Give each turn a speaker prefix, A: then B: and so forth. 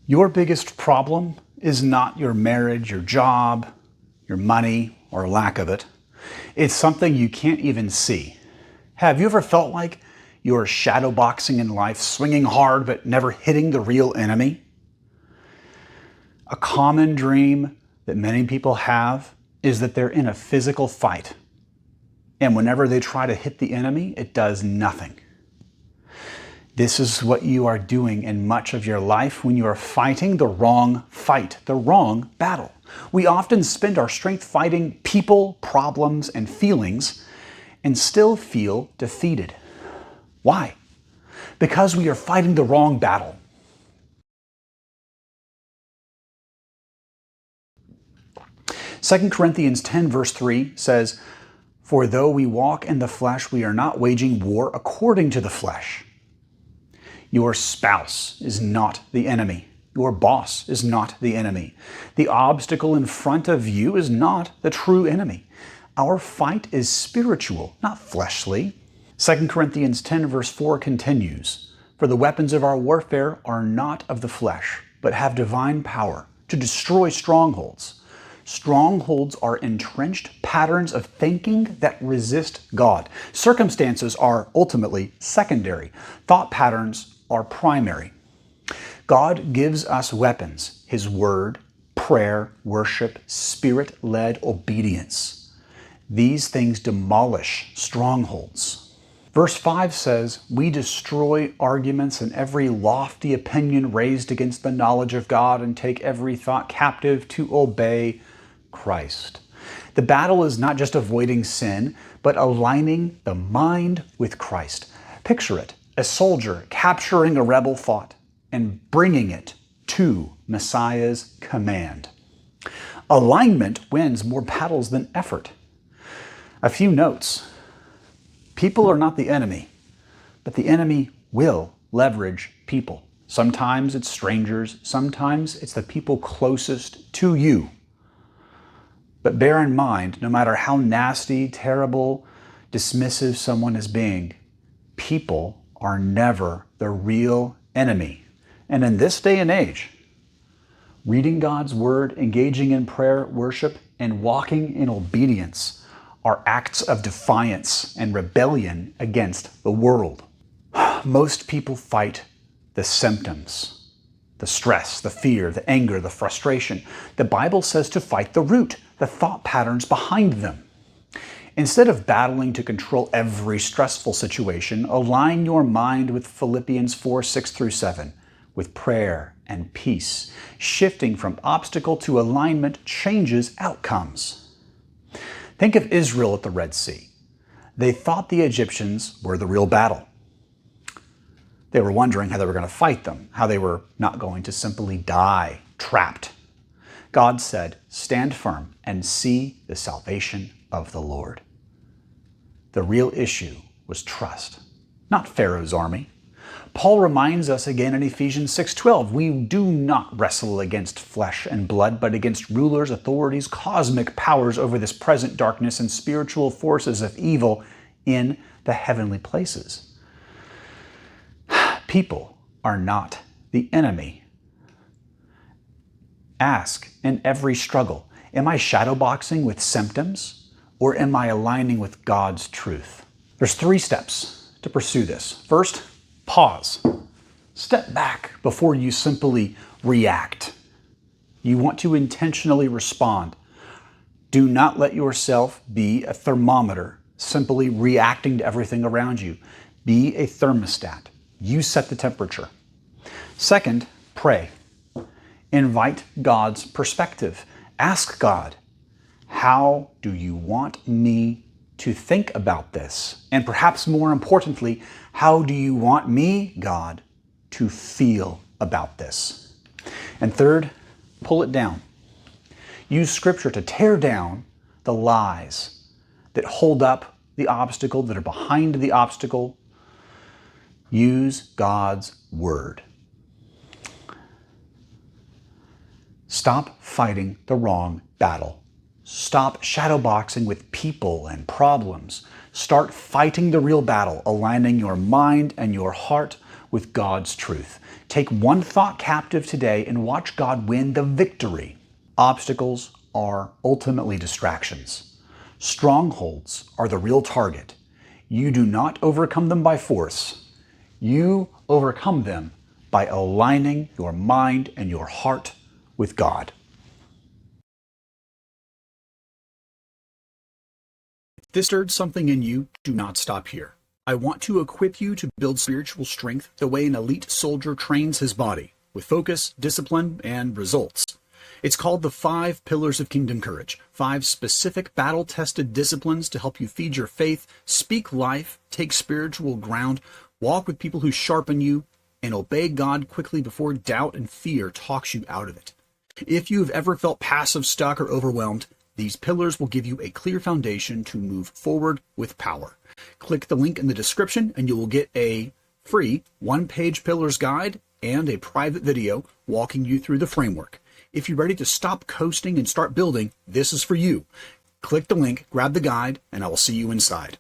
A: Your biggest problem is not your marriage, your job, your money, or lack of it. It's something you can't even see. Have you ever felt like you're shadowboxing in life, swinging hard but never hitting the real enemy? A common dream that many people have is that they're in a physical fight. And whenever they try to hit the enemy, it does nothing. This is what you are doing in much of your life when you are fighting the wrong fight, the wrong battle. We often spend our strength fighting people, problems, and feelings and still feel defeated. Why? Because we are fighting the wrong battle. Second Corinthians 10 verse 3 says, "For though we walk in the flesh, we are not waging war according to the flesh." Your spouse is not the enemy. Your boss is not the enemy. The obstacle in front of you is not the true enemy. Our fight is spiritual, not fleshly. 2 Corinthians 10 verse 4 continues, "For the weapons of our warfare are not of the flesh, but have divine power to destroy strongholds." Strongholds are entrenched patterns of thinking that resist God. Circumstances are ultimately secondary. Thought patterns are primary. God gives us weapons: His Word, prayer, worship, Spirit-led obedience. These things demolish strongholds. Verse 5 says, "We destroy arguments and every lofty opinion raised against the knowledge of God and take every thought captive to obey Christ." The battle is not just avoiding sin, but aligning the mind with Christ. Picture it: a soldier capturing a rebel thought and bringing it to Messiah's command. Alignment wins more battles than effort. A few notes. People are not the enemy, but the enemy will leverage people. Sometimes it's strangers, sometimes it's the people closest to you. But bear in mind, no matter how nasty, terrible, dismissive someone is being, people are never the real enemy. And in this day and age, reading God's Word, engaging in prayer, worship, and walking in obedience are acts of defiance and rebellion against the world. Most people fight the symptoms, the stress, the fear, the anger, the frustration. The Bible says to fight the root, the thought patterns behind them. Instead of battling to control every stressful situation, align your mind with Philippians 4, 6 through 7, with prayer and peace. Shifting from obstacle to alignment changes outcomes. Think of Israel at the Red Sea. They thought the Egyptians were the real battle. They were wondering how they were going to fight them, how they were not going to simply die, trapped. God said, "Stand firm and see the salvation of the Lord." The real issue was trust, not Pharaoh's army. Paul reminds us again in Ephesians 6:12, "We do not wrestle against flesh and blood, but against rulers, authorities, cosmic powers over this present darkness and spiritual forces of evil in the heavenly places." People are not the enemy. Ask in every struggle, am I shadowboxing with symptoms, or am I aligning with God's truth? There's 3 steps to pursue this. First, pause. Step back before you simply react. You want to intentionally respond. Do not let yourself be a thermometer, simply reacting to everything around you. Be a thermostat. You set the temperature. Second, pray. Invite God's perspective. Ask God, how do you want me to think about this? And perhaps more importantly, how do you want me, God, to feel about this? And third, pull it down. Use Scripture to tear down the lies that hold up the obstacle, that are behind the obstacle. Use God's Word. Stop fighting the wrong battle. Stop shadowboxing with people and problems. Start fighting the real battle, aligning your mind and your heart with God's truth. Take one thought captive today and watch God win the victory. Obstacles are ultimately distractions. Strongholds are the real target. You do not overcome them by force. You overcome them by aligning your mind and your heart with God. If this stirred something in you, do not stop here. I want to equip you to build spiritual strength the way an elite soldier trains his body, with focus, discipline, and results. It's called the 5 Pillars of Kingdom Courage, 5 specific battle-tested disciplines to help you feed your faith, speak life, take spiritual ground, walk with people who sharpen you, and obey God quickly before doubt and fear talks you out of it. If you've ever felt passive, stuck, or overwhelmed, these pillars will give you a clear foundation to move forward with power. Click the link in the description and you will get a free 1-page pillars guide and a private video walking you through the framework. If you're ready to stop coasting and start building, this is for you. Click the link, grab the guide, and I will see you inside.